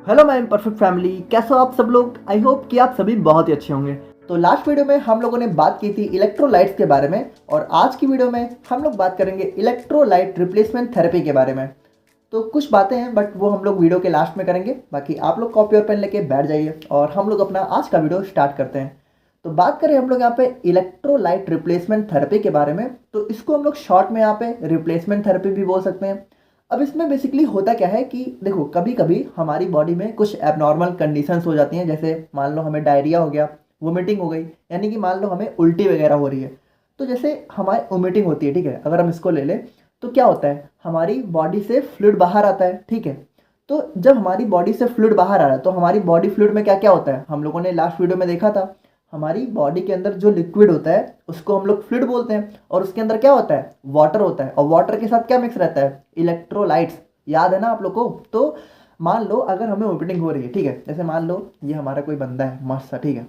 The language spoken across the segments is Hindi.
हेलो माय परफेक्ट फैमिली, कैसे हो आप सब लोग। आई होप कि आप सभी बहुत ही अच्छे होंगे। तो लास्ट वीडियो में हम लोगों ने बात की थी इलेक्ट्रोलाइट्स के बारे में, और आज की वीडियो में हम लोग बात करेंगे इलेक्ट्रोलाइट रिप्लेसमेंट थेरेपी के बारे में। तो कुछ बातें हैं बट वो हम लोग वीडियो के लास्ट में करेंगे। बाकी आप लोग कॉपी और पेन लेके बैठ जाइए और हम लोग अपना आज का वीडियो स्टार्ट करते हैं। तो बात करें हम लोग यहाँ पे इलेक्ट्रोलाइट रिप्लेसमेंट थेरेपी के बारे में, तो इसको हम लोग शॉर्ट में यहाँ पे रिप्लेसमेंट थेरेपी भी बोल सकते हैं। अब इसमें बेसिकली होता क्या है कि देखो, कभी कभी हमारी बॉडी में कुछ एबनॉर्मल कंडीशंस हो जाती हैं। जैसे मान लो हमें डायरिया हो गया, वोमिटिंग हो गई, यानी कि मान लो हमें उल्टी वगैरह हो रही है। तो जैसे हमारी वोमिटिंग होती है, ठीक है, अगर हम इसको ले लें तो क्या होता है, हमारी बॉडी से फ्लूइड बाहर आता है, ठीक है। तो जब हमारी बॉडी से फ्लूइड बाहर आ रहा है तो हमारी बॉडी फ्लूइड में क्या क्या होता है, हम लोगों ने लास्ट वीडियो में देखा था। हमारी बॉडी के अंदर जो लिक्विड होता है उसको हम लोग फ्लूइड बोलते हैं, और उसके अंदर क्या होता है, वाटर होता है। और वाटर के साथ क्या मिक्स रहता है, इलेक्ट्रोलाइट्स। याद है ना आप लोग को। तो मान लो अगर हमें वोमिटिंग हो रही है, ठीक है, जैसे मान लो ये हमारा कोई बंदा है मस्त सा, ठीक है।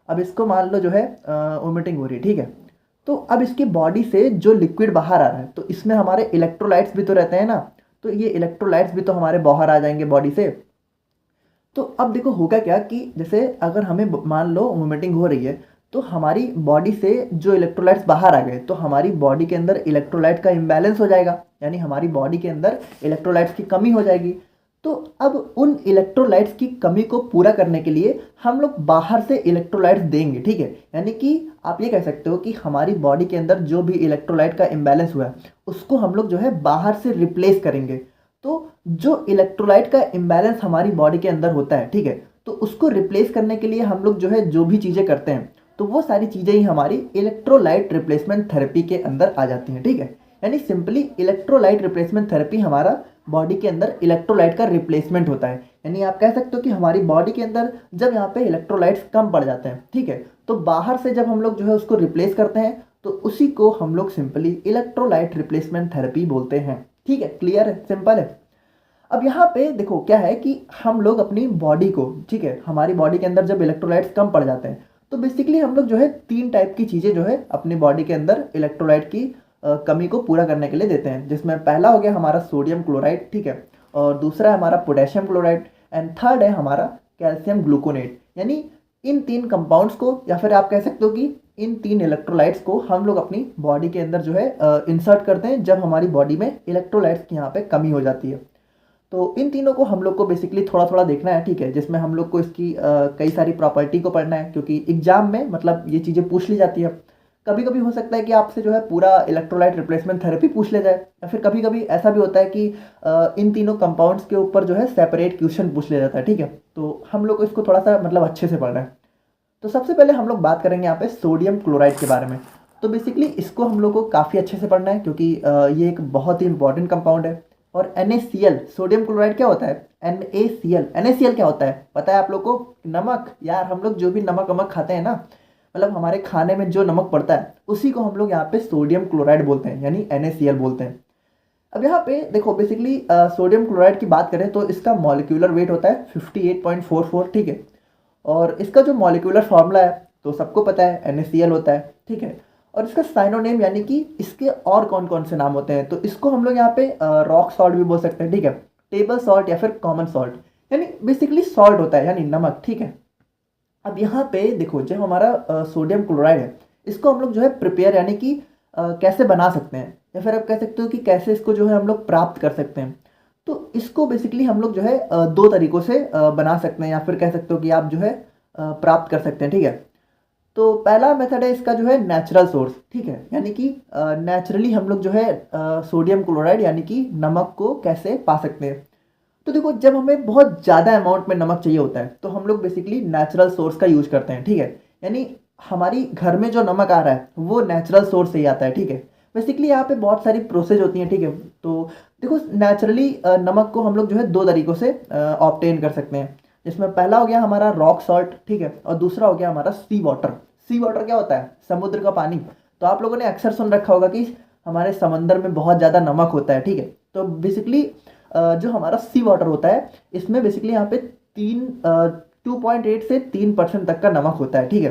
अब इसको मान लो जो है वोमिटिंग हो रही है, ठीक है। तो अब इसकी बॉडी से जो लिक्विड बाहर आ रहा है तो इसमें हमारे इलेक्ट्रोलाइट्स भी तो रहते हैं ना। तो ये इलेक्ट्रोलाइट्स भी तो हमारे बाहर आ जाएंगे बॉडी से। तो अब देखो होगा क्या कि जैसे अगर हमें मान लो वोमिटिंग हो रही है तो हमारी बॉडी से जो इलेक्ट्रोलाइट्स बाहर आ गए तो हमारी बॉडी के अंदर इलेक्ट्रोलाइट का इम्बैलेंस हो जाएगा, यानी हमारी बॉडी के अंदर इलेक्ट्रोलाइट्स की कमी हो जाएगी। तो अब उन इलेक्ट्रोलाइट्स की कमी को पूरा करने के लिए हम लोग बाहर से इलेक्ट्रोलाइट्स देंगे, ठीक है। यानी कि आप ये कह सकते हो कि हमारी बॉडी के अंदर जो भी इलेक्ट्रोलाइट का इम्बैलेंस हुआ है उसको हम लोग जो है बाहर से रिप्लेस करेंगे। तो जो इलेक्ट्रोलाइट का इम्बैलेंस हमारी बॉडी के अंदर होता है, ठीक है, तो उसको रिप्लेस करने के लिए हम लोग जो है जो भी चीज़ें करते हैं तो वो सारी चीज़ें ही हमारी इलेक्ट्रोलाइट रिप्लेसमेंट थेरेपी के अंदर आ जाती हैं, ठीक है। यानी सिंपली इलेक्ट्रोलाइट रिप्लेसमेंट थेरेपी हमारा बॉडी के अंदर इलेक्ट्रोलाइट का रिप्लेसमेंट होता है। यानी आप कह सकते हो कि हमारी बॉडी के अंदर जब यहाँ पे इलेक्ट्रोलाइट्स कम पड़ जाते हैं, ठीक है, तो बाहर से जब हम लोग जो है उसको रिप्लेस करते हैं तो उसी को हम लोग सिंपली इलेक्ट्रोलाइट रिप्लेसमेंट थेरेपी बोलते हैं। ठीक है, क्लियर है, सिंपल है। अब यहाँ पे देखो क्या है कि हम लोग अपनी बॉडी को, ठीक है, हमारी बॉडी के अंदर जब इलेक्ट्रोलाइट्स कम पड़ जाते हैं तो बेसिकली हम लोग जो है 3 टाइप की चीज़ें जो है अपनी बॉडी के अंदर इलेक्ट्रोलाइट की कमी को पूरा करने के लिए देते हैं। जिसमें पहला हो गया हमारा सोडियम क्लोराइड, ठीक है, और दूसरा है हमारा पोटेशियम क्लोराइड, एंड थर्ड है हमारा कैल्शियम ग्लूकोनेट। यानी इन 3 कंपाउंड्स को, या फिर आप कह सकते हो कि इन 3 इलेक्ट्रोलाइट्स को हम लोग अपनी बॉडी के अंदर जो है इंसर्ट करते हैं जब हमारी बॉडी में इलेक्ट्रोलाइट्स की यहाँ पे कमी हो जाती है। तो इन तीनों को हम लोग को बेसिकली थोड़ा थोड़ा देखना है, ठीक है, जिसमें हम लोग को इसकी कई सारी प्रॉपर्टी को पढ़ना है, क्योंकि एग्जाम में मतलब ये चीज़ें पूछ ली जाती है। कभी कभी हो सकता है कि आपसे जो है पूरा इलेक्ट्रोलाइट रिप्लेसमेंट थेरेपी पूछ लिया जाए, या फिर कभी कभी ऐसा भी होता है कि इन तीनों कंपाउंड्स के ऊपर जो है सेपरेट क्वेश्चन पूछ लिया जाता है, ठीक है। तो हम लोग को इसको थोड़ा सा मतलब अच्छे से पढ़ना है। तो सबसे पहले हम लोग बात करेंगे यहाँ पे सोडियम क्लोराइड के बारे में। तो बेसिकली इसको हम लोग को काफ़ी अच्छे से पढ़ना है, क्योंकि ये एक बहुत ही इंपॉर्टेंट कंपाउंड है। और NaCl, सोडियम क्लोराइड क्या होता है, NaCl क्या होता है पता है आप लोग को, नमक। यार हम लोग जो भी नमक वमक खाते हैं ना, मतलब हमारे खाने में जो नमक पड़ता है उसी को हम लोग यहाँ पे सोडियम क्लोराइड बोलते हैं, यानी NaCl बोलते हैं। अब यहाँ पे देखो बेसिकली सोडियम क्लोराइड की बात करें तो इसका मॉलिक्यूलर वेट होता है 58.44, ठीक है। और इसका जो मॉलिक्यूलर फार्मूला है तो सबको पता है, NaCl होता है, ठीक है। और इसका साइनोनेम यानी कि इसके और कौन कौन से नाम होते हैं, तो इसको हम लोग यहाँ पे रॉक सॉल्ट भी बोल सकते हैं, ठीक है, टेबल सॉल्ट या फिर कॉमन सॉल्ट, यानी बेसिकली सॉल्ट होता है यानी नमक, ठीक है। अब यहाँ पे देखो जो हमारा सोडियम क्लोराइड है इसको हम लोग जो है प्रिपेयर यानी कि कैसे बना सकते हैं, या फिर आप कह सकते हो कि कैसे इसको जो है हम लोग प्राप्त कर सकते हैं। तो इसको बेसिकली हम लोग जो है 2 तरीक़ों से बना सकते हैं, या फिर कह सकते हो कि आप जो है प्राप्त कर सकते हैं, ठीक है। तो पहला मेथड है इसका जो है नेचुरल सोर्स, ठीक है, यानी कि नेचुरली हम लोग जो है सोडियम क्लोराइड यानी कि नमक को कैसे पा सकते हैं। तो देखो जब हमें बहुत ज़्यादा अमाउंट में नमक चाहिए होता है तो हम लोग बेसिकली नेचुरल सोर्स का यूज करते हैं, ठीक है। यानी हमारी घर में जो नमक आ रहा है वो नेचुरल सोर्स से ही आता है, ठीक है। बेसिकली यहाँ पे बहुत सारी प्रोसेस होती हैं, ठीक है। तो देखो नेचुरली नमक को हम लोग जो है 2 तरीक़ों से ऑब्टेन कर सकते हैं, जिसमें पहला हो गया हमारा रॉक सॉल्ट, ठीक है, और दूसरा हो गया हमारा सी वाटर। सी वाटर क्या होता है, समुद्र का पानी। तो आप लोगों ने अक्सर सुन रखा होगा कि हमारे समंदर में बहुत ज़्यादा नमक होता है, ठीक है। तो बेसिकली जो हमारा सी वाटर होता है इसमें बेसिकली यहाँ पे 2.8 से 3% तक का नमक होता है, ठीक है।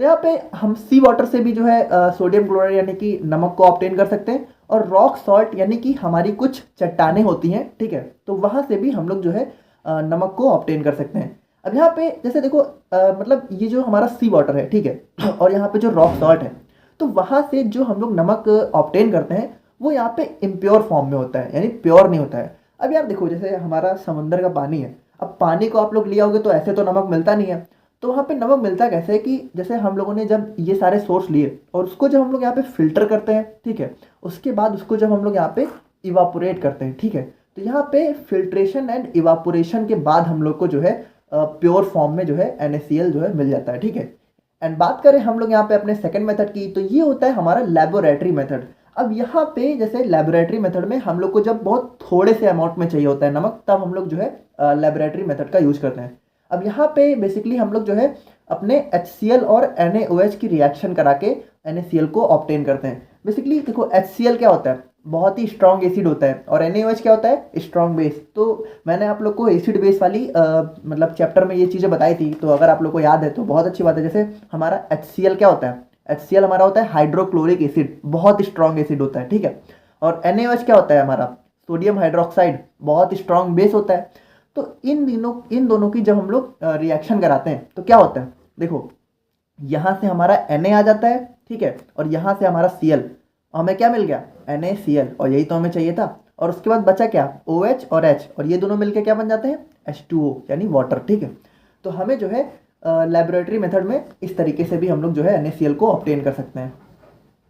तो यहाँ पे हम सी वाटर से भी जो है सोडियम क्लोराइड यानी कि नमक को ऑब्टेन कर सकते हैं, और रॉक सॉल्ट यानी कि हमारी कुछ चट्टानें होती हैं, ठीक है, तो वहाँ से भी हम लोग जो है नमक को ऑब्टेन कर सकते हैं। अब यहाँ पे जैसे देखो मतलब ये जो हमारा सी वाटर है, ठीक है, और यहाँ पे जो रॉक सॉल्ट है, तो वहाँ से जो हम लोग नमक ऑब्टेन करते हैं वो यहाँ पे इम्प्योर फॉर्म में होता है, यानी प्योर नहीं होता है। अब यार देखो, जैसे हमारा समंदर का पानी है, अब पानी को आप लोग लिया होगे तो ऐसे तो नमक मिलता नहीं है। तो वहाँ पे नमक मिलता कैसे है कि जैसे हम लोगों ने जब ये सारे सोर्स लिए और उसको जब हम लोग यहाँ पे फिल्टर करते हैं, ठीक है, उसके बाद उसको जब हम लोग यहाँ पे इवापोरेट करते हैं, ठीक है, तो यहाँ पे फिल्ट्रेशन एंड इवापोरेशन के बाद हम लोग को जो है प्योर फॉर्म में जो है NaCl जो है मिल जाता है, ठीक है। एंड बात करें हम लोग यहाँ पे अपने सेकंड मेथड की, तो ये होता है हमारा लेबोरेटरी मेथड। अब यहाँ पे जैसे लेबोरेटरी मेथड में हम लोग को जब बहुत थोड़े से अमाउंट में चाहिए होता है नमक, तब हम लोग जो है लेबोरेटरी मेथड का यूज करते हैं। अब यहाँ पे बेसिकली हम लोग जो है अपने HCl और NaOH की रिएक्शन करा के NaCl को ऑब्टेन करते हैं। बेसिकली देखो, HCl क्या होता है, बहुत ही स्ट्रॉन्ग एसिड होता है, और NaOH क्या होता है, स्ट्रॉन्ग बेस। तो मैंने आप लोग को एसिड बेस वाली मतलब चैप्टर में ये चीज़ें बताई थी, तो अगर आप लोग को याद है तो बहुत अच्छी बात है। जैसे हमारा HCl क्या होता है, HCl हमारा होता है हाइड्रोक्लोरिक एसिड, बहुत स्ट्रॉन्ग एसिड होता है, ठीक है। और NaOH क्या होता है हमारा, सोडियम हाइड्रोक्साइड, बहुत स्ट्रॉन्ग बेस होता है। तो इन दोनों की जब हम लोग रिएक्शन कराते हैं तो क्या होता है, देखो यहाँ से हमारा Na आ जाता है, ठीक है, और यहाँ से हमारा Cl, हमें क्या मिल गया, NaCl, और यही तो हमें चाहिए था। और उसके बाद बचा क्या, OH और H, और ये दोनों मिलके क्या बन जाते हैं, H2O यानी वाटर, ठीक है। तो हमें जो है लेबोरेटरी मेथड में इस तरीके से भी हम लोग जो है NaCl को ऑब्टेन कर सकते हैं।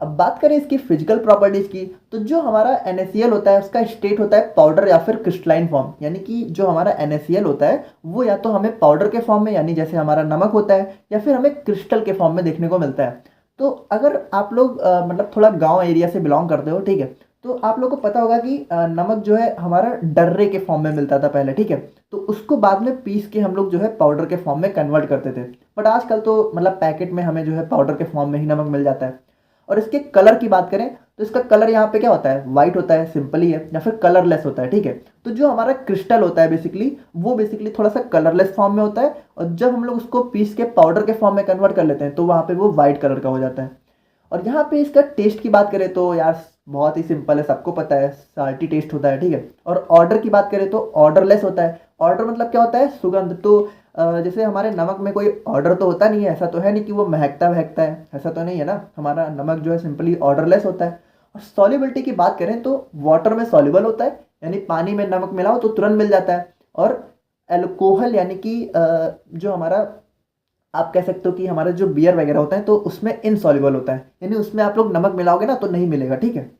अब बात करें इसकी फिजिकल प्रॉपर्टीज की, तो जो हमारा NaCl होता है उसका स्टेट होता है पाउडर या फिर क्रिस्टलाइन फॉर्म, यानी कि जो हमारा NaCl होता है वो या तो हमें पाउडर के फॉर्म में, यानी जैसे हमारा नमक होता है, या फिर हमें क्रिस्टल के फॉर्म में देखने को मिलता है। तो अगर आप लोग मतलब थोड़ा गांव एरिया से बिलोंग करते हो, ठीक है, तो आप लोग को पता होगा कि नमक जो है हमारा डर्रे के फॉर्म में मिलता था पहले, ठीक है, तो उसको बाद में पीस के हम लोग जो है पाउडर के फॉर्म में कन्वर्ट करते थे। बट आजकल तो मतलब पैकेट में हमें जो है पाउडर के फॉर्म में ही नमक मिल जाता है। और इसके कलर की बात करें तो इसका कलर यहाँ पे क्या होता है, वाइट होता है, सिंपल ही है, या फिर कलरलेस होता है, ठीक है। तो जो हमारा क्रिस्टल होता है बेसिकली थोड़ा सा कलरलेस फॉर्म में होता है, और जब हम लोग उसको पीस के पाउडर के फॉर्म में कन्वर्ट कर लेते हैं तो वहाँ पे वो वाइट कलर का हो जाता है। और यहाँ पे इसका टेस्ट की बात करें तो यार बहुत ही सिंपल है, सबको पता है, साल्टी टेस्ट होता है, ठीक है। और ऑर्डर की बात करें तो ऑर्डरलेस होता है। ऑर्डर मतलब क्या होता है, सुगंध। तो जैसे हमारे नमक में कोई ऑर्डर तो होता नहीं है, ऐसा तो है नहीं कि वो महकता महकता है, ऐसा तो नहीं है ना, हमारा नमक जो है सिंपली ऑर्डरलेस होता है। और सॉल्युबिलिटी की बात करें तो वाटर में सॉल्युबल होता है, यानी पानी में नमक मिलाओ तो तुरंत मिल जाता है। और एल्कोहल यानी कि जो हमारा आप कह सकते हो कि हमारा जो बियर वगैरह होता है तो उसमें इनसॉल्युबल होता है, यानी उसमें आप लोग नमक मिलाओगे ना तो नहीं मिलेगा, ठीक है।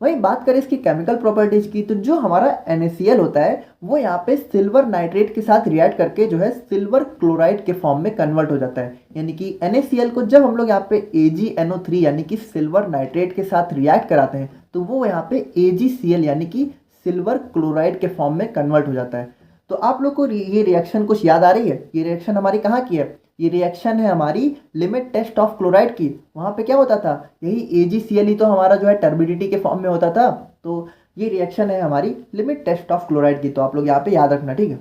वही बात करें इसकी केमिकल प्रॉपर्टीज की, तो जो हमारा NaCl होता है वो यहाँ पे सिल्वर नाइट्रेट के साथ रिएक्ट करके जो है सिल्वर क्लोराइड के फॉर्म में कन्वर्ट हो जाता है। यानी कि NaCl को जब हम लोग यहाँ पे AgNO3 यानी कि सिल्वर नाइट्रेट के साथ रिएक्ट कराते हैं तो वो यहाँ पे AgCl यानी कि सिल्वर क्लोराइड के फॉर्म में कन्वर्ट हो जाता है। तो आप लोग को ये रिएक्शन कुछ याद आ रही है, ये रिएक्शन हमारी कहाँ की है, ये रिएक्शन है हमारी लिमिट टेस्ट ऑफ क्लोराइड की। वहाँ पे क्या होता था, यही AgCl ही तो हमारा जो है टर्बिडिटी के फॉर्म में होता था। तो ये रिएक्शन है हमारी लिमिट टेस्ट ऑफ क्लोराइड की, तो आप लोग यहाँ पे याद रखना, ठीक है।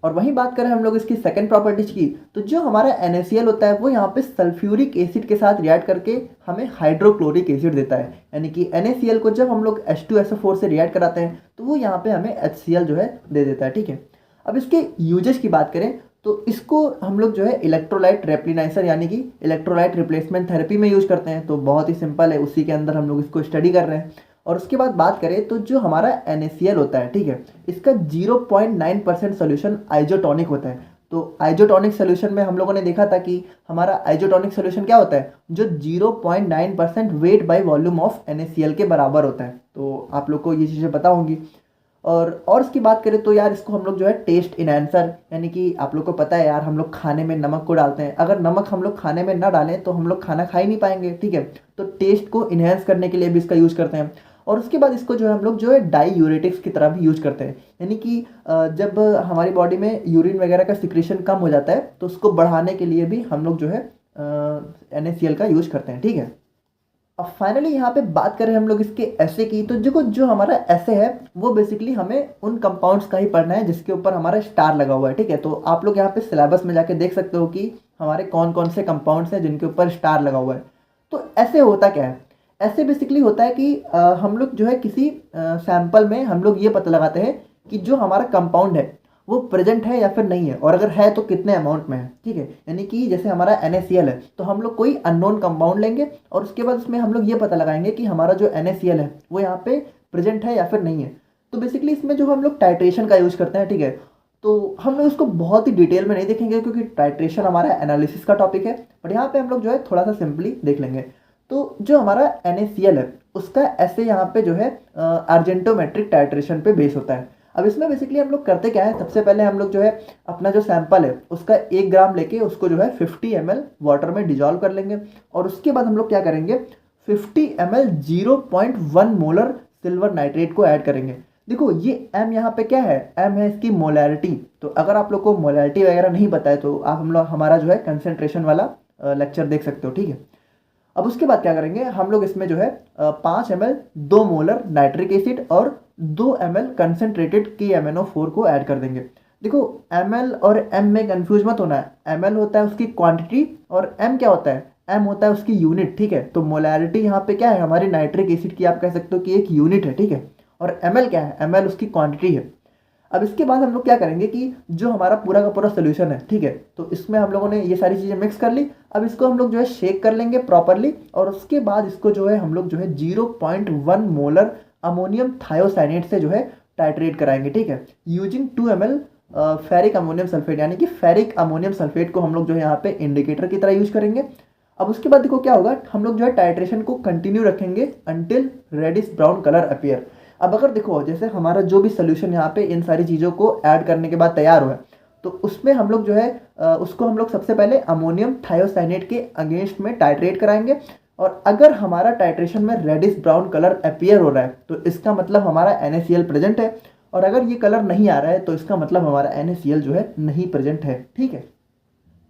और वहीं बात करें हम लोग इसकी सेकंड प्रॉपर्टीज की, तो जो हमारा NaCl होता है वो यहाँ पे सल्फ्यूरिक एसिड के साथ रिएक्ट करके हमें हाइड्रोक्लोरिक एसिड देता है। यानी कि NaCl को जब हम लोग H2SO4 से रिएक्ट कराते हैं तो वो यहाँ पे हमें HCl जो है दे देता है, ठीक है। अब इसके यूजेस की बात करें तो इसको हम लोग जो है इलेक्ट्रोलाइट रेप्लिनाइजर यानी कि इलेक्ट्रोलाइट रिप्लेसमेंट थेरेपी में यूज करते हैं। तो बहुत ही सिंपल है, उसी के अंदर हम लोग इसको स्टडी कर रहे हैं। और उसके बाद बात करें तो जो हमारा NaCl होता है, ठीक है, इसका 0.9% सोल्यूशन आइजोटॉनिक होता है। तो आइजोटॉनिक सोल्यूशन में हम लोगों ने देखा था कि हमारा आइजोटॉनिक सोल्यूशन क्या होता है, जो 0.9% weight by volume of NaCl के बराबर होता है। तो आप लोग को ये चीज़ें पता होंगी। और इसकी बात करें तो यार इसको हम लोग जो है टेस्ट इनहेंसर, यानी कि आप लोग को पता है यार हम लोग खाने में नमक को डालते हैं, अगर नमक हम लोग खाने में ना डालें तो हम लोग खाना खा ही नहीं पाएंगे, ठीक है। तो टेस्ट को इन्हेंस करने के लिए भी इसका यूज़ करते हैं। और उसके बाद इसको जो है हम लोग जो है डाईयूरेटिक्स की तरह भी यूज करते हैं, यानी कि जब हमारी बॉडी में यूरिन वगैरह का सिक्रेशन कम हो जाता है तो उसको बढ़ाने के लिए भी हम लोग जो है NaCl का यूज करते हैं, ठीक है। अब फाइनली यहाँ पे बात करें हम लोग इसके ऐसे की, तो देखो जो हमारा ऐसे है वो बेसिकली हमें उन कंपाउंड्स का ही पढ़ना है जिसके ऊपर हमारा स्टार लगा हुआ है, ठीक है। तो आप लोग यहाँ पे सिलेबस में जाके देख सकते हो कि हमारे कौन कौन से कंपाउंड्स हैं जिनके ऊपर स्टार लगा हुआ है। तो ऐसे होता क्या है, ऐसे बेसिकली होता है कि हम लोग जो है किसी सैंपल में हम लोग ये पता लगाते हैं कि जो हमारा कंपाउंड है वो प्रेजेंट है या फिर नहीं है, और अगर है तो कितने अमाउंट में है। ठीक है, यानी कि जैसे हमारा NaCl है तो हम लोग कोई अननोन कंपाउंड लेंगे और उसके बाद उसमें हम लोग ये पता लगाएंगे कि हमारा जो NaCl है वो यहाँ पे प्रेजेंट है या फिर नहीं है। तो बेसिकली इसमें जो हम लोग टाइट्रेशन का यूज करते हैं, ठीक है, तो हम लोग इसको बहुत ही डिटेल में नहीं देखेंगे क्योंकि टाइट्रेशन हमारा एनालिसिस का टॉपिक है, बट यहाँ पे हम लोग जो है थोड़ा सा सिंपली देख लेंगे। तो जो हमारा NaCl है उसका ऐसे यहाँ पे जो है अर्जेंटोमेट्रिक टाइट्रेशन पे बेस होता है। अब इसमें बेसिकली हम लोग करते क्या है, सबसे पहले हम लोग जो है अपना जो सैंपल है उसका 1 ग्राम लेके उसको जो है 50 ml वाटर में डिजॉल्व कर लेंगे, और उसके बाद हम लोग क्या करेंगे 50 ml 0.1 मोलर सिल्वर नाइट्रेट को ऐड करेंगे। देखो ये M यहाँ पे क्या है, M है इसकी मोलैरिटी। तो अगर आप लोग को मोलैरिटी वगैरह नहीं पता है तो आप हम लोग हमारा जो है कंसेंट्रेशन वाला लेक्चर देख सकते हो। ठीक है, अब उसके बाद क्या करेंगे हम लोग इसमें जो है 5 ml 2 मोलर नाइट्रिक एसिड और 2 ml कंसेंट्रेटेड KMnO4 को ऐड कर देंगे। देखो ml और m में कंफ्यूज मत होना है, ml होता है उसकी क्वांटिटी और m क्या होता है, m होता है उसकी यूनिट। ठीक है, तो मोलैरिटी यहाँ पे क्या है, हमारी नाइट्रिक एसिड की आप कह सकते हो कि एक यूनिट है। ठीक है, और ml क्या है, ml उसकी क्वांटिटी है। अब इसके बाद हम लोग क्या करेंगे कि जो हमारा पूरा का पूरा सोल्यूशन है, ठीक है, तो इसमें हम लोगों ने ये सारी चीज़ें मिक्स कर ली। अब इसको हम लोग जो है शेक कर लेंगे प्रॉपरली, और उसके बाद इसको जो है हम लोग जो है 0.1 मोलर अमोनियम थायोसाइनेट से जो है टाइट्रेट कराएंगे। ठीक है, using 2 ml ferric ammonium sulphate, यानी कि फेरिक अमोनियम सल्फेट को हम लोग जो है यहाँ पे इंडिकेटर की तरह यूज करेंगे। अब उसके बाद देखो क्या होगा, हम लोग जो है टाइट्रेशन को कंटिन्यू रखेंगे until reddish brown colour appear. अब अगर देखो जैसे हमारा जो भी सोल्यूशन यहाँ पे इन सारी चीज़ों को ऐड करने के बाद तैयार हुआ है, तो उसमें हम लोग जो है उसको हम लोग सबसे पहले अमोनियम थायोसाइनेट के अगेंस्ट में टाइट्रेट कराएंगे। और अगर हमारा टाइट्रेशन में रेडिश ब्राउन कलर अपीयर हो रहा है तो इसका मतलब हमारा NaCl प्रेजेंट है, और अगर ये कलर नहीं आ रहा है तो इसका मतलब हमारा NaCl जो है नहीं प्रेजेंट है। ठीक है,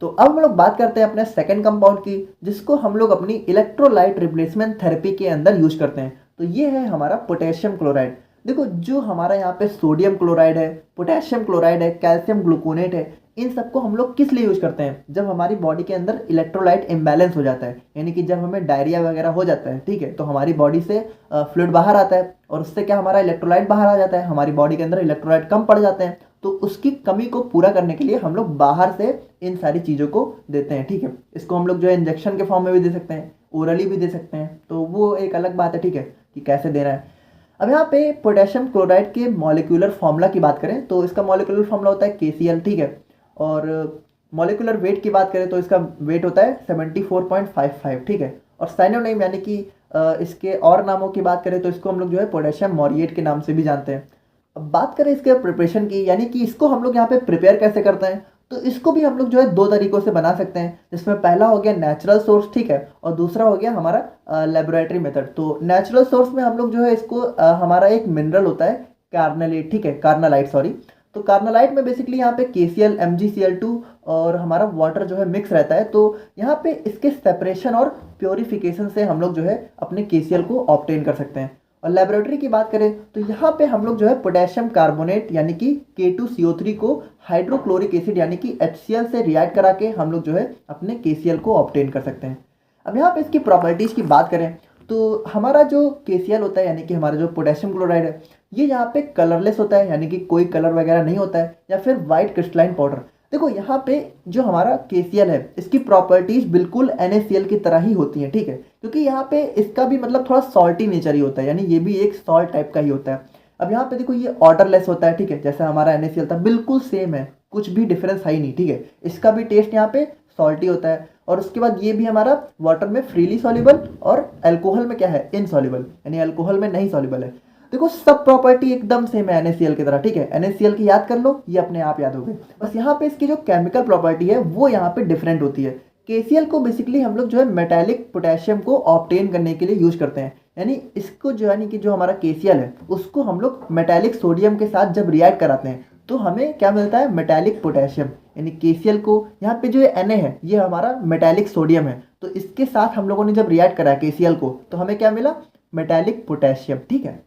तो अब हम लोग बात करते हैं अपने सेकंड कंपाउंड की, जिसको हम लोग अपनी इलेक्ट्रोलाइट रिप्लेसमेंट थेरेपी के अंदर यूज करते हैं। तो ये है हमारा पोटेशियम क्लोराइड। देखो जो हमारा यहाँ पे सोडियम क्लोराइड है, पोटेशियम क्लोराइड है, कैल्शियम ग्लूकोनेट है, इन सबको हम लोग किस लिए यूज करते हैं, जब हमारी बॉडी के अंदर इलेक्ट्रोलाइट इम्बैलेंस हो जाता है, यानी कि जब हमें डायरिया वगैरह हो जाता है, ठीक है, तो हमारी बॉडी से फ्लूइड बाहर आता है और उससे क्या हमारा इलेक्ट्रोलाइट बाहर आ जाता है, हमारी बॉडी के अंदर इलेक्ट्रोलाइट कम पड़ जाते हैं। तो उसकी कमी को पूरा करने के लिए हम लोग बाहर से इन सारी चीज़ों को देते हैं। ठीक है, इसको हम लोग जो है इंजेक्शन के फॉर्म में भी दे सकते हैं, ओरली भी दे सकते हैं, तो वो एक अलग बात है। ठीक है, कि कैसे देना है। अब यहाँ पे पोटेशियम क्लोराइड के मॉलिक्यूलर फॉर्मूला की बात करें तो इसका मॉलिक्यूलर फॉर्मूला होता है KCl। ठीक है, और मॉलिक्यूलर वेट की बात करें तो इसका वेट होता है 74.55। ठीक है, और साइनोनिम यानी कि इसके और नामों की बात करें तो इसको हम लोग जो है पोटेशियम मॉरिएट के नाम से भी जानते हैं। अब बात करें इसके प्रिपरेशन की, यानी कि इसको हम लोग यहाँ पे प्रिपेयर कैसे करते हैं, तो इसको भी हम लोग जो है 2 तरीकों से बना सकते हैं, जिसमें पहला हो गया नेचुरल सोर्स, ठीक है, और दूसरा हो गया हमारा लेबोरेटरी मेथड। तो नेचुरल सोर्स में हम लोग जो है इसको हमारा एक मिनरल होता है कार्नलेट, ठीक है, कार्नालाइट सॉरी। तो कार्नालाइट में बेसिकली यहाँ पे KCl MgCl2 और हमारा वाटर जो है मिक्स रहता है। तो यहाँ पे इसके सेपरेशन और प्योरिफिकेशन से हम लोग जो है अपने KCl को ऑब्टेन कर सकते हैं। और लेबोरेटरी की बात करें तो यहाँ पे हम लोग जो है पोटेशियम कार्बोनेट यानी कि K2CO3 को हाइड्रोक्लोरिक एसिड यानी कि HCl से रिएक्ट करा के हम लोग जो है अपने KCl को ऑब्टेन कर सकते हैं। अब यहाँ पे इसकी प्रॉपर्टीज़ की बात करें तो हमारा जो KCl होता है यानी कि हमारा जो पोटेशियम क्लोराइड है, ये यहाँ पे कलरलेस होता है, यानी कि कोई कलर वगैरह नहीं होता है, या फिर वाइट क्रिस्टलाइन पाउडर। देखो यहाँ पे जो हमारा KCl है इसकी प्रॉपर्टीज बिल्कुल NaCl की तरह ही होती हैं। ठीक है, क्योंकि यहाँ पे इसका भी मतलब थोड़ा सॉल्टी नेचर ही होता है, यानी ये भी एक सॉल्ट टाइप का ही होता है। अब यहाँ पे देखो ये वाटरलेस होता है, ठीक है, जैसा हमारा NaCl था बिल्कुल सेम है, कुछ भी डिफरेंस है ही नहीं। ठीक है, इसका भी टेस्ट यहाँ पे सॉल्टी होता है। और उसके बाद ये भी हमारा वाटर में फ्रीली सॉल्युबल और अल्कोहल में क्या है, इनसॉल्युबल, यानी अल्कोहल में नहीं सॉल्युबल है। देखो सब प्रॉपर्टी एकदम सेम है NaCl की तरह। ठीक है, NaCl की याद कर लो, ये अपने आप याद हो गए। बस यहाँ पे इसकी जो केमिकल प्रॉपर्टी है वो यहाँ पे डिफरेंट होती है। KCl को बेसिकली हम लोग जो है मेटालिक पोटेशियम को ऑब्टेन करने के लिए यूज करते हैं, यानी इसको जो यानी कि जो हमारा KCl है उसको हम लोग मेटालिक सोडियम के साथ जब रिएक्ट कराते हैं तो हमें क्या मिलता है, मेटालिक पोटेशियम। यानी KCl को यहाँ पे जो Na है ये हमारा मेटालिक सोडियम है, तो इसके साथ हम लोगों ने जब रिएक्ट करा KCl को तो हमें क्या मिला, मेटालिक पोटेशियम। ठीक है,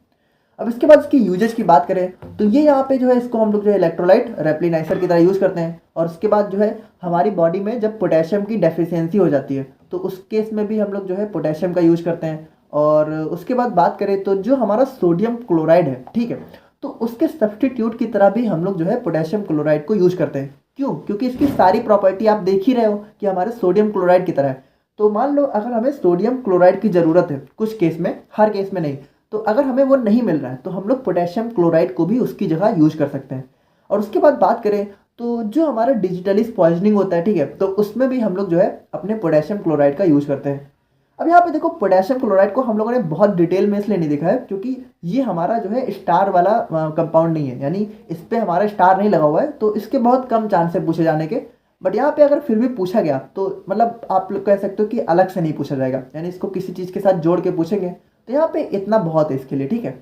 अब इसके बाद इसकी यूजेज की बात करें तो ये यहाँ पे जो है इसको हम लोग जो है इलेक्ट्रोलाइट रेप्लिनाइजर की तरह यूज़ करते हैं। और उसके बाद जो है हमारी बॉडी में जब पोटेशियम की डेफिशिएंसी हो जाती है तो उस केस में भी हम लोग जो है पोटेशियम का यूज़ करते हैं। और उसके बाद बात करें तो जो हमारा सोडियम क्लोराइड है, ठीक है, तो उसके सब्स्टिट्यूट की तरह भी हम लोग जो है पोटेशियम क्लोराइड को यूज करते हैं। क्यों? क्योंकि इसकी सारी प्रॉपर्टी आप देख ही रहे हो कि हमारे सोडियम क्लोराइड की तरह है। तो मान लो अगर हमें सोडियम क्लोराइड की ज़रूरत है कुछ केस में, हर केस में नहीं, तो अगर हमें वो नहीं मिल रहा है तो हम लोग पोटेशियम क्लोराइड को भी उसकी जगह यूज कर सकते हैं। और उसके बाद बात करें तो जो हमारा डिजिटलिस पॉइजनिंग होता है, ठीक है, तो उसमें भी हम लोग जो है अपने पोटेशियम क्लोराइड का यूज करते हैं। अब यहाँ पे देखो पोटेशियम क्लोराइड को हम लोगों ने बहुत डिटेल में इसलिए नहीं देखा है क्योंकि ये हमारा जो है स्टार वाला कंपाउंड नहीं है, यानी इस पे हमारा स्टार नहीं लगा हुआ है, तो इसके बहुत कम चांस है पूछे जाने के। बट यहाँ पे अगर फिर भी पूछा गया तो मतलब आप लोग कह सकते हो कि अलग से नहीं पूछा जाएगा, यानी इसको किसी चीज़ के साथ जोड़ के पूछेंगे, तो यहाँ पे इतना बहुत है इसके लिए, ठीक है।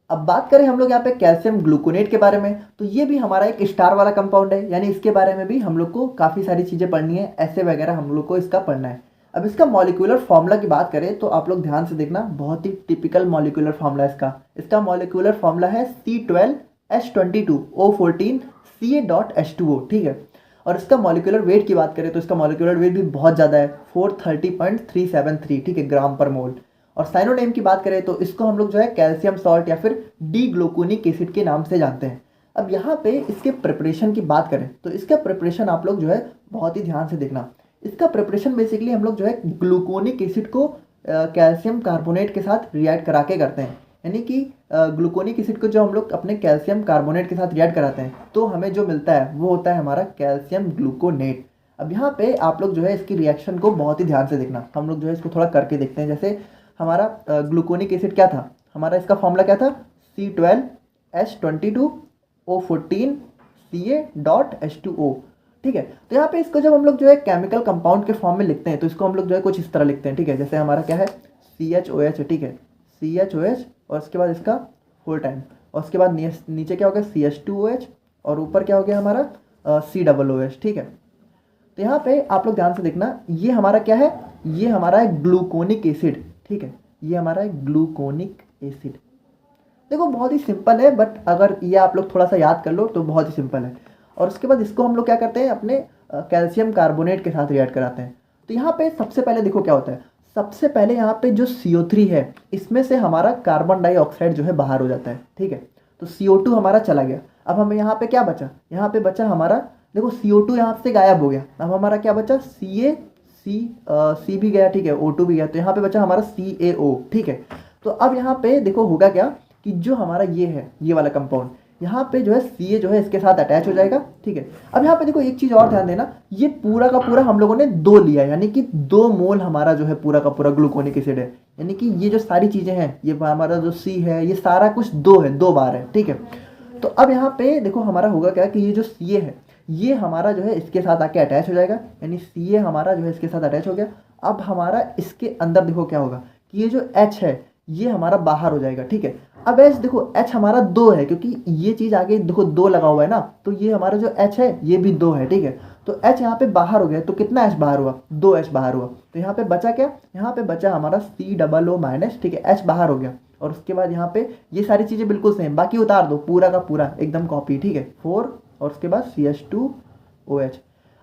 अब बात करें हम लोग यहाँ पे कैल्शियम ग्लूकोनेट के बारे में, तो ये भी हमारा एक स्टार वाला कंपाउंड है, यानी इसके बारे में भी हम लोग को काफ़ी सारी चीज़ें पढ़नी है, ऐसे वगैरह हम लोग को इसका पढ़ना है। अब इसका मॉलिक्यूलर फार्मूला की बात करें तो आप लोग ध्यान से देखना, बहुत ही टिपिकल मॉलिक्यूलर फार्मूला है इसका मॉलिक्यूलर फार्मूला है C12H22O14 Ca.H2O, ठीक है। और इसका मॉलिक्यूलर वेट की बात करें तो इसका मॉलिक्यूलर वेट भी बहुत ज़्यादा है, 430.373, ठीक है, ग्राम पर मोल। और साइनोनेम की बात करें तो इसको हम लोग जो है कैल्शियम सॉल्ट या फिर डी ग्लूकोनिक एसिड के नाम से जानते हैं। अब यहाँ पे इसके प्रिपरेशन की बात करें तो इसका प्रिपरेशन आप लोग जो है बहुत ही ध्यान से देखना। इसका प्रिपरेशन बेसिकली हम लोग जो है ग्लूकोनिक एसिड को कैल्शियम कार्बोनेट के साथ रिएक्ट करा के करते हैं, यानी कि ग्लूकोनिक एसिड को जो हम लोग अपने कैल्शियम कार्बोनेट के साथ रिएक्ट कराते हैं तो हमें जो मिलता है वो होता है हमारा कैल्शियम ग्लूकोनेट। अब यहाँ पे आप लोग जो है इसकी रिएक्शन को बहुत ही ध्यान से देखना, हम लोग जो है इसको थोड़ा करके देखते हैं। जैसे हमारा ग्लूकोनिक एसिड क्या था, हमारा इसका फॉर्मूला क्या था, C12H22O14 Ca.H2O, ठीक है। तो यहाँ पे इसको जब हम लोग जो है केमिकल कंपाउंड के फॉर्म में लिखते हैं तो इसको हम लोग जो है कुछ इस तरह लिखते हैं, ठीक है। जैसे हमारा क्या है CHOH, ठीक है, CHOH, और उसके बाद इसका होल टाइम, और उसके बाद नीचे क्या हो गया CH2OH, और ऊपर क्या हो गया हमारा COOH, ठीक है। तो यहाँ पे आप लोग ध्यान से देखना, ये हमारा क्या है, ये हमारा है ग्लूकोनिक एसिड, ठीक है, ये हमारा है ग्लूकोनिक एसिड। देखो बहुत ही सिंपल है, बट अगर ये आप लोग थोड़ा सा याद कर लो तो बहुत ही सिंपल है। और उसके बाद इसको हम लोग क्या करते हैं, अपने कैल्शियम कार्बोनेट के साथ रिएक्ट कराते हैं। तो यहाँ पे सबसे पहले देखो क्या होता है, सबसे पहले यहाँ पे जो CO3 है इसमें से हमारा कार्बन डाइऑक्साइड जो है बाहर हो जाता है, ठीक है। तो CO2 हमारा चला गया। अब हमें यहाँ पे क्या बचा, यहाँ पे बचा हमारा, देखो CO2 यहाँ से गायब हो गया, अब हमारा क्या बचा C भी गया, ठीक है, O2 भी गया, तो यहाँ पे बचा हमारा CaO, ठीक है। तो अब यहाँ पे देखो होगा क्या कि जो हमारा ये है, ये वाला कंपाउंड, यहाँ पे जो है Ca जो है इसके साथ अटैच हो जाएगा, ठीक है। अब यहाँ पे देखो एक चीज़ और ध्यान देना, ये पूरा का पूरा हम लोगों ने 2 लिया, यानी कि 2 मोल हमारा जो है पूरा का पूरा ग्लूकोनिक एसिड है, यानी कि ये जो सारी चीज़ें हैं, ये हमारा जो C है, ये सारा कुछ 2 है, 2 बार है, ठीक है। तो अब यहाँ पे देखो हमारा होगा क्या कि ये जो Ca है ये हमारा जो है इसके साथ आके अटैच हो जाएगा, यानी Ca हमारा जो है इसके साथ अटैच हो गया। अब हमारा इसके अंदर देखो क्या होगा कि ये जो H है ये हमारा बाहर हो जाएगा, ठीक है। अब H देखो H हमारा 2 है, क्योंकि ये चीज़ आगे देखो 2 लगा हुआ है ना, तो ये हमारा जो H है ये भी 2 है, ठीक है। तो H यहाँ पे बाहर हो गया, तो कितना H बाहर हुआ, 2H बाहर हुआ। तो यहाँ पे बचा क्या, यहाँ पे बचा हमारा COO-, ठीक है, H बाहर हो गया। और उसके बाद यहाँ पे ये सारी चीज़ें बिल्कुल सेम, बाकी उतार दो, पूरा का पूरा एकदम कॉपी, ठीक है, 4, और उसके बाद CH2OH।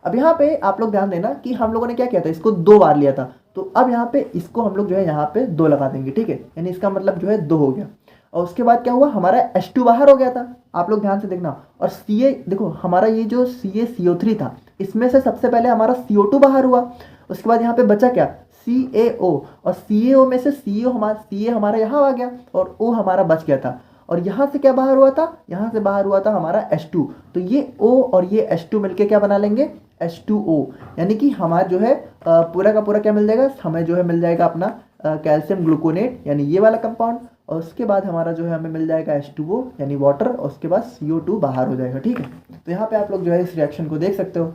अब यहाँ पे आप लोग ध्यान देना कि हम लोगों ने क्या किया था, इसको 2 बार लिया था, तो अब यहाँ पे इसको हम लोग जो है यहाँ पे 2 लगा देंगे, ठीक है, यानी इसका मतलब जो है 2 हो गया। और उसके बाद क्या हुआ, हमारा H2 बाहर हो गया था, आप लोग ध्यान से देखना। और Ca देखो हमारा ये जो CaCO3 था, इसमें से सबसे पहले हमारा CO2 बाहर हुआ। उसके बाद यहाँ पे बचा क्या, CaO, और CaO में से Ca हमारा यहाँ आ गया और O हमारा बच गया था। और यहाँ से क्या बाहर हुआ था, यहाँ से बाहर हुआ था हमारा H2। तो ये O और ये H2 मिलके क्या बना लेंगे, H2O, यानी कि हमारा जो है पूरा का पूरा क्या मिल जाएगा, हमें जो है मिल जाएगा अपना कैल्शियम ग्लूकोनेट, यानी ये वाला कंपाउंड। और उसके बाद हमारा जो है हमें मिल जाएगा H2O यानी वाटर, और उसके बाद CO2 बाहर हो जाएगा, ठीक है। तो यहाँ पे आप लोग जो है इस रिएक्शन को देख सकते हो।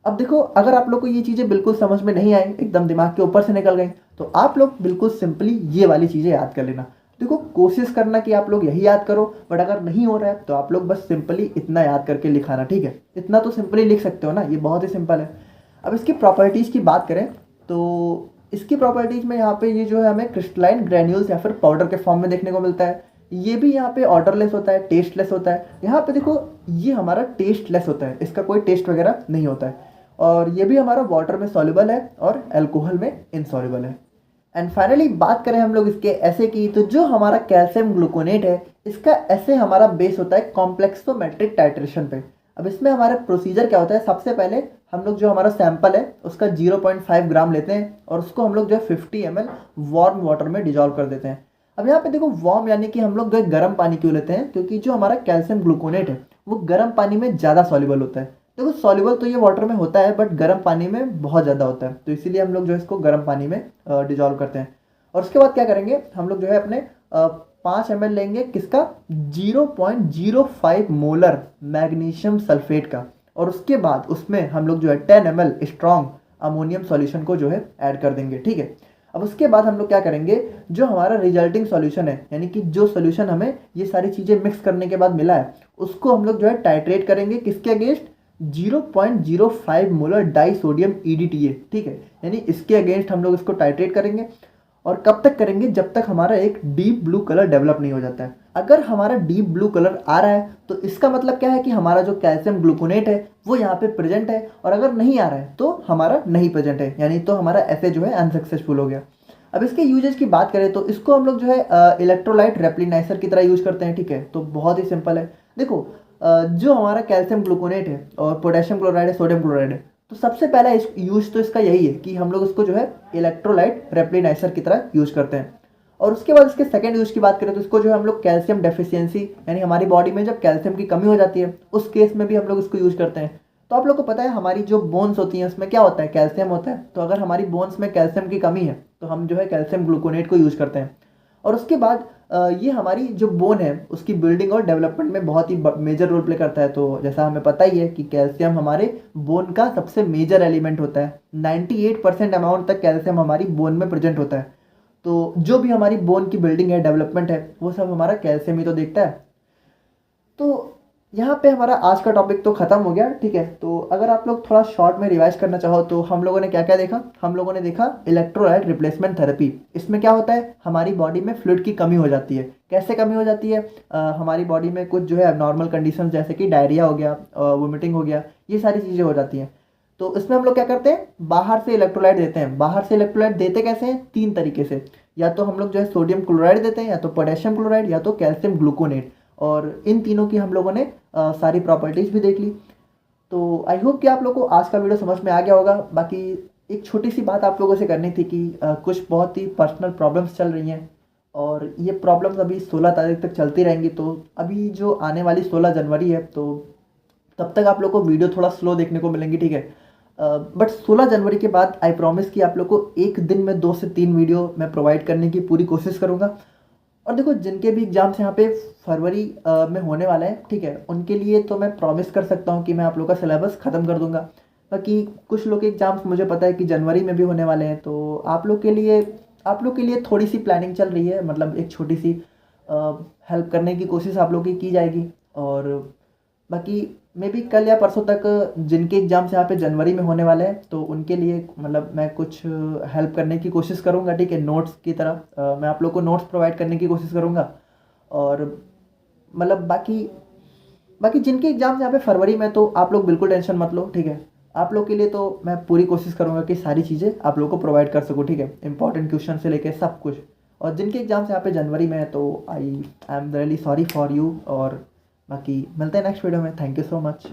अब देखो अगर आप लोग को ये चीज़ें बिल्कुल समझ में नहीं आई, एकदम दिमाग के ऊपर से निकल गई, तो आप लोग बिल्कुल सिंपली ये वाली चीज़ें याद कर लेना। देखो कोशिश करना कि आप लोग यही याद करो, बट अगर नहीं हो रहा है तो आप लोग बस सिंपली इतना याद करके लिखाना, ठीक है। इतना तो सिंपली लिख सकते हो ना, ये बहुत ही सिंपल है। अब इसकी प्रॉपर्टीज़ की बात करें तो इसकी प्रॉपर्टीज़ में यहाँ पे ये जो है हमें क्रिस्टलाइन ग्रैन्यूल्स या फिर पाउडर के फॉर्म में देखने को मिलता है। ये भी यहाँ पे ऑर्डरलेस होता है, टेस्टलेस होता है। यहाँ पे देखो ये हमारा टेस्टलेस होता है, इसका कोई टेस्ट वगैरह नहीं होता है। और ये भी हमारा वाटर में सॉल्युबल है और अल्कोहल में इनसॉल्युबल है। एंड फाइनली बात करें हम लोग इसके ऐसे की, तो जो हमारा कैल्शियम ग्लूकोनेट है इसका ऐसे हमारा बेस होता है कॉम्प्लेक्सोमेट्रिक टाइट्रेशन पे। अब इसमें हमारा प्रोसीजर क्या होता है, सबसे पहले हम लोग जो हमारा सैंपल है उसका 0.5 ग्राम लेते हैं और उसको हम लोग जो है 50 ml वार्म वाटर में डिजॉल्व कर देते हैं। अब यहाँ पे देखो वार्म यानी कि हम लोग जो है गर्म पानी क्यों लेते हैं, क्योंकि जो हमारा कैल्शियम ग्लूकोनेट है वो गर्म पानी में ज़्यादा सॉल्युबल होता है। देखो सॉल्युबल तो ये वाटर में होता है बट गर्म पानी में बहुत ज़्यादा होता है, तो इसीलिए हम लोग जो है इसको गर्म पानी में डिजॉल्व करते हैं। और उसके बाद क्या करेंगे, हम लोग जो है अपने 5 ml लेंगे किसका, 0.05 मोलर मैग्नीशियम सल्फेट का, और उसके बाद उसमें हम लोग जो है 10 ml स्ट्रॉन्ग अमोनियम सॉल्यूशन को जो है ऐड कर देंगे। ठीक है, अब उसके बाद हम लोग क्या करेंगे, जो हमारा रिजल्टिंग सॉल्यूशन है यानी कि जो सॉल्यूशन हमें ये सारी चीज़ें मिक्स करने के बाद मिला है उसको हम लोग जो है टाइट्रेट करेंगे किसके against, 0.05 molar die sodium EDTA। ठीक है, यानी इसके अगेंस्ट हम लोग इसको टाइट्रेट करेंगे। और कब तक करेंगे, जब तक हमारा एक डीप ब्लू कलर डेवलप नहीं हो जाता है। अगर हमारा डीप ब्लू कलर आ रहा है तो इसका मतलब क्या है कि हमारा जो कैल्शियम ग्लूकोनेट है वो यहाँ पे प्रेजेंट है, और अगर नहीं आ रहा है तो हमारा नहीं प्रेजेंट है, यानी तो हमारा ऐसे जो है अनसक्सेसफुल हो गया। अब इसके यूजेज की बात करें तो इसको हम लोग जो है इलेक्ट्रोलाइट रेप्लिनाइजर की तरह यूज करते हैं। ठीक है, तो बहुत ही सिंपल है। देखो जो हमारा कैल्शियम ग्लूकोनेट है और पोटेशियम क्लोराइड है, सोडियम क्लोराइड है, तो सबसे पहला यूज तो इसका यही है कि हम लोग इसको जो है इलेक्ट्रोलाइट रेप्लिनाइजर की तरह यूज करते हैं। और उसके बाद इसके सेकंड यूज की बात करें तो इसको जो है हम लोग कैल्शियम डेफिशिएंसी यानी हमारी बॉडी में जब कैल्शियम की कमी हो जाती है उस केस में भी हम लोग इसको यूज करते हैं। तो आप लोग को पता है हमारी जो बोन्स होती हैं उसमें क्या होता है, कैल्शियम होता है। तो अगर हमारी बोन्स में कैल्शियम की कमी है तो हम जो है कैल्शियम ग्लूकोनेट को यूज करते हैं। और उसके बाद ये हमारी जो बोन है उसकी बिल्डिंग और डेवलपमेंट में बहुत ही मेजर रोल प्ले करता है। तो जैसा हमें पता ही है कि कैल्शियम हमारे बोन का सबसे मेजर एलिमेंट होता है। 98% अमाउंट तक कैल्शियम हमारी बोन में प्रेजेंट होता है। तो जो भी हमारी बोन की बिल्डिंग है, डेवलपमेंट है, वो सब हमारा कैल्शियम ही तो देखता है। तो यहाँ पे हमारा आज का टॉपिक तो ख़त्म हो गया। ठीक है, तो अगर आप लोग थोड़ा शॉर्ट में रिवाइज करना चाहो तो हम लोगों ने क्या क्या देखा, हम लोगों ने देखा इलेक्ट्रोलाइट रिप्लेसमेंट थेरेपी। इसमें क्या होता है, हमारी बॉडी में फ्लूइड की कमी हो जाती है। कैसे कमी हो जाती है, हमारी बॉडी में कुछ जो है नॉर्मल कंडीशन जैसे कि डायरिया हो गया, वोमिटिंग हो गया, ये सारी चीज़ें हो जाती हैं। तो इसमें हम लोग क्या करते हैं, बाहर से इलेक्ट्रोलाइट देते हैं। बाहर से इलेक्ट्रोलाइट देते कैसे हैं, 3 तरीके से। या तो हम लोग जो है सोडियम क्लोराइड देते हैं, या तो पोटेशियम क्लोराइड, या तो कैल्शियम ग्लूकोनेट। और इन तीनों की हम लोगों ने सारी प्रॉपर्टीज़ भी देख ली। तो आई होप कि आप लोगों को आज का वीडियो समझ में आ गया होगा। बाकी एक छोटी सी बात आप लोगों से करनी थी कि कुछ बहुत ही पर्सनल प्रॉब्लम्स चल रही हैं और ये प्रॉब्लम्स अभी 16 तारीख तक चलती रहेंगी। तो अभी जो आने वाली 16 जनवरी है तो तब तक आप लोग को वीडियो थोड़ा स्लो देखने को मिलेंगी। ठीक है, बट 16 जनवरी के बाद आई प्रॉमिस कि आप लोग को एक दिन में 2 से 3 वीडियो मैं प्रोवाइड करने की पूरी कोशिश करूँगा। और देखो जिनके भी एग्जाम्स यहाँ पे फरवरी में होने वाला है, ठीक है, उनके लिए तो मैं प्रॉमिस कर सकता हूँ कि मैं आप लोग का सिलेबस ख़त्म कर दूंगा। बाकी कुछ लोग के एग्जाम्स मुझे पता है कि जनवरी में भी होने वाले हैं, तो आप लोग के लिए थोड़ी सी प्लानिंग चल रही है, मतलब एक छोटी सी हेल्प करने की कोशिश आप लोग की जाएगी। और बाकी मे बी कल या परसों तक जिनके एग्जाम्स यहाँ पे जनवरी में होने वाले हैं तो उनके लिए मतलब मैं कुछ हेल्प करने की कोशिश करूँगा। ठीक है, नोट्स की तरह मैं आप लोग को नोट्स प्रोवाइड करने की कोशिश करूँगा। और मतलब बाकी जिनके एग्जाम्स यहाँ पे फरवरी में, तो आप लोग बिल्कुल टेंशन मत लो। ठीक है, आप लोग के लिए तो मैं पूरी कोशिश करूँगा कि सारी चीज़ें आप लोग को प्रोवाइड कर सकूँ। ठीक है, इंपॉर्टेंट क्वेश्चन से लेके सब कुछ। और जिनके एग्जाम्स यहाँ पे जनवरी में है तो I am really sorry for you. और बाकी मिलते हैं नेक्स्ट वीडियो में। Thank you so much.